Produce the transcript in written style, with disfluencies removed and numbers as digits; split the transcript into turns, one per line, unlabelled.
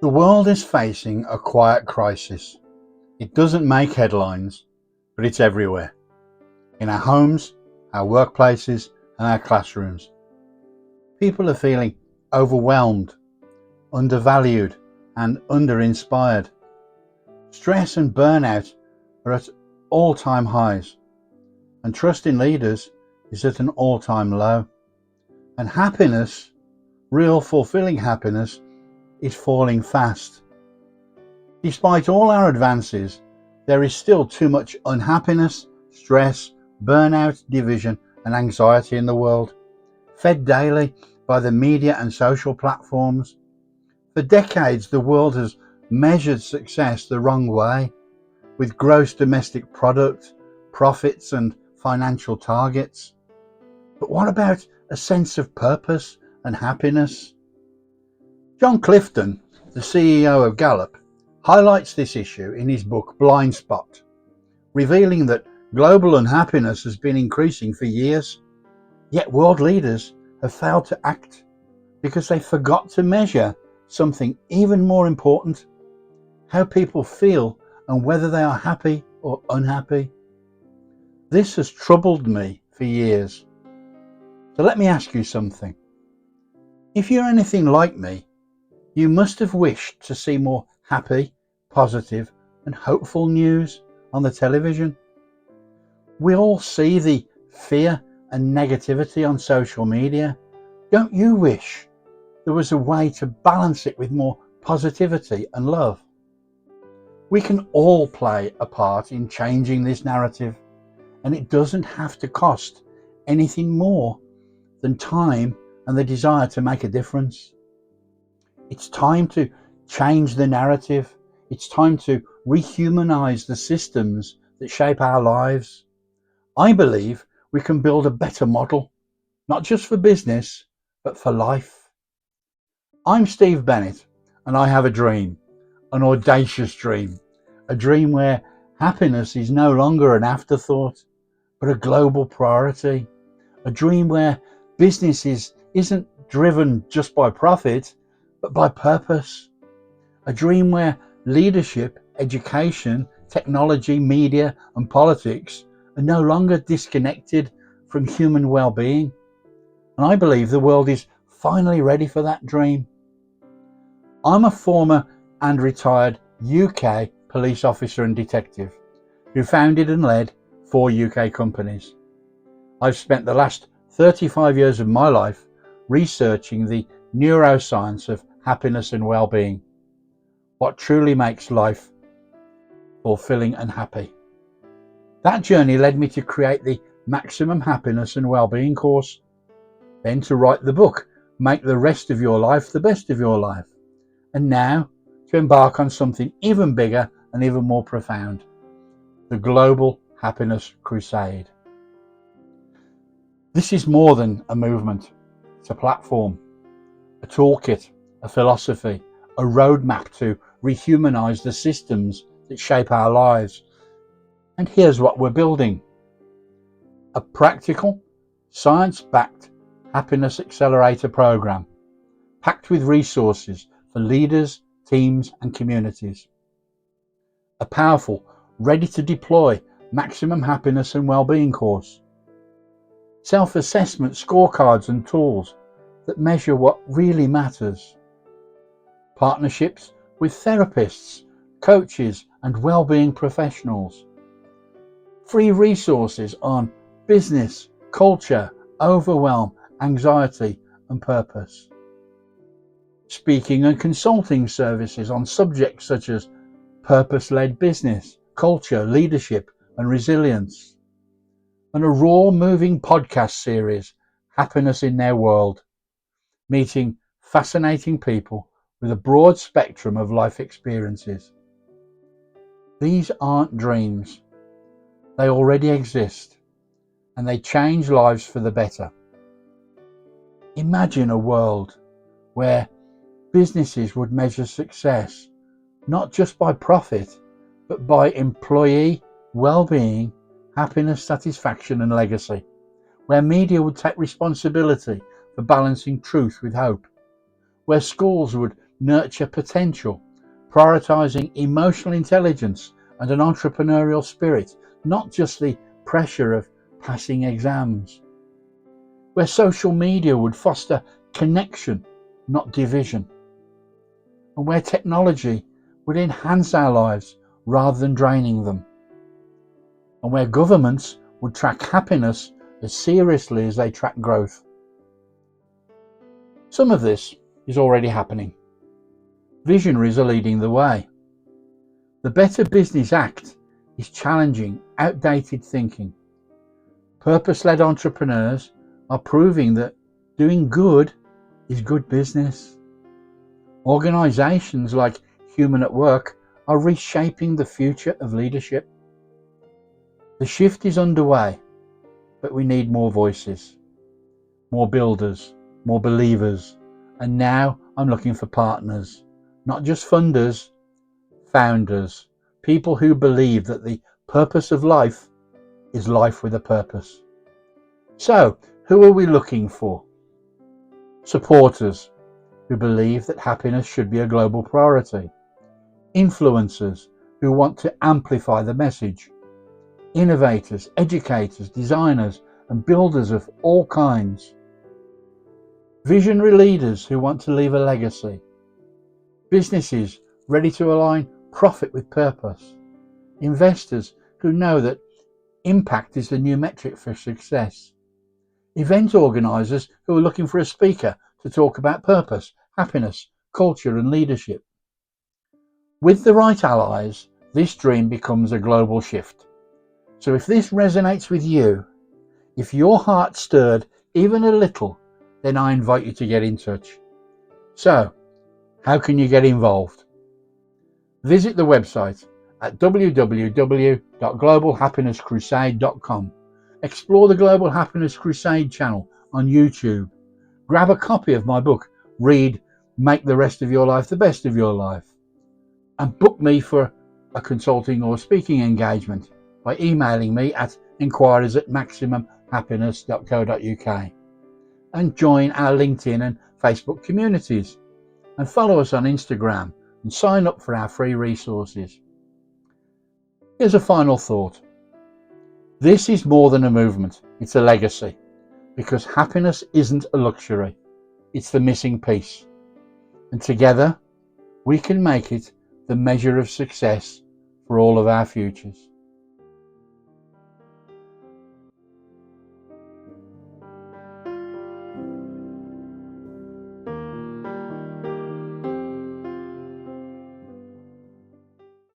The world is facing a quiet crisis. It doesn't make headlines, but it's everywhere. In our homes, our workplaces, and our classrooms. People are feeling overwhelmed, undervalued, and underinspired. Stress and burnout are at all-time highs, and trust in leaders is at an all-time low. And happiness, real fulfilling happiness, is falling fast. Despite all our advances, there is still too much unhappiness, stress, burnout, division, and anxiety in the world, fed daily by the media and social platforms. For decades, the world has measured success the wrong way, with gross domestic product, profits, and financial targets. But what about a sense of purpose and happiness? John Clifton, the CEO of Gallup, highlights this issue in his book Blind Spot, revealing that global unhappiness has been increasing for years, yet world leaders have failed to act because they forgot to measure something even more important: how people feel and whether they are happy or unhappy. This has troubled me for years. So let me ask you something. If you're anything like me, you must have wished to see more happy, positive, and hopeful news on the television. We all see the fear and negativity on social media. Don't you wish there was a way to balance it with more positivity and love? We can all play a part in changing this narrative, and it doesn't have to cost anything more than time and the desire to make a difference. It's time to change the narrative. It's time to rehumanize the systems that shape our lives. I believe we can build a better model, not just for business, but for life. I'm Steve Bennett, and I have a dream, an audacious dream, a dream where happiness is no longer an afterthought, but a global priority, a dream where business isn't driven just by profit, but by purpose, a dream where leadership, education, technology, media, and politics are no longer disconnected from human well-being. And I believe the world is finally ready for that dream. I'm a former and retired UK police officer and detective who founded and led 4 UK companies. I've spent the last 35 years of my life researching the neuroscience of happiness and well-being, what truly makes life fulfilling and happy. That journey led me to create the Maximum Happiness and Wellbeing course, then to write the book, Make the Rest of Your Life the Best of Your Life, and now to embark on something even bigger and even more profound, the Global Happiness Crusade. This is more than a movement. It's a platform, a toolkit, a philosophy, a roadmap to rehumanize the systems that shape our lives. And here's what we're building: a practical, science-backed happiness accelerator program, packed with resources for leaders, teams, and communities. A powerful, ready-to-deploy maximum happiness and well-being course. Self-assessment scorecards and tools that measure what really matters. Partnerships with therapists, coaches, and well-being professionals. Free resources on business, culture, overwhelm, anxiety, and purpose. Speaking and consulting services on subjects such as purpose-led business, culture, leadership, and resilience. And a raw, moving podcast series, Happiness in Their World, meeting fascinating people with a broad spectrum of life experiences. These aren't dreams. They already exist, and they change lives for the better. Imagine a world where businesses would measure success not just by profit, but by employee well-being, happiness, satisfaction, and legacy, where media would take responsibility for balancing truth with hope, where schools would nurture potential, prioritizing emotional intelligence and an entrepreneurial spirit, not just the pressure of passing exams. Where social media would foster connection, not division. And where technology would enhance our lives rather than draining them. And where governments would track happiness as seriously as they track growth. Some of this is already happening. Visionaries are leading the way. The Better Business Act is challenging outdated thinking. Purpose-led entrepreneurs are proving that doing good is good business. Organizations like Human at Work are reshaping the future of leadership. The shift is underway, but we need more voices, more builders, more believers, and now I'm looking for partners, not just funders, founders, people who believe that the purpose of life is life with a purpose. So, who are we looking for? Supporters who believe that happiness should be a global priority. Influencers who want to amplify the message. Innovators, educators, designers, and builders of all kinds. Visionary leaders who want to leave a legacy. Businesses ready to align profit with purpose. Investors who know that impact is the new metric for success. Event organisers who are looking for a speaker to talk about purpose, happiness, culture and leadership. With the right allies, this dream becomes a global shift. So if this resonates with you, if your heart stirred even a little, then I invite you to get in touch. So, how can you get involved? Visit the website at www.globalhappinesscrusade.com. Explore the Global Happiness Crusade channel on YouTube. Grab a copy of my book, Read, Make the Rest of Your Life the Best of Your Life. And book me for a consulting or speaking engagement by emailing me at inquiries@maximumhappiness.co.uk. And join our LinkedIn and Facebook communities. And follow us on Instagram and sign up for our free resources. Here's a final thought. This is more than a movement, it's a legacy. Because happiness isn't a luxury, it's the missing piece. And together, we can make it the measure of success for all of our futures.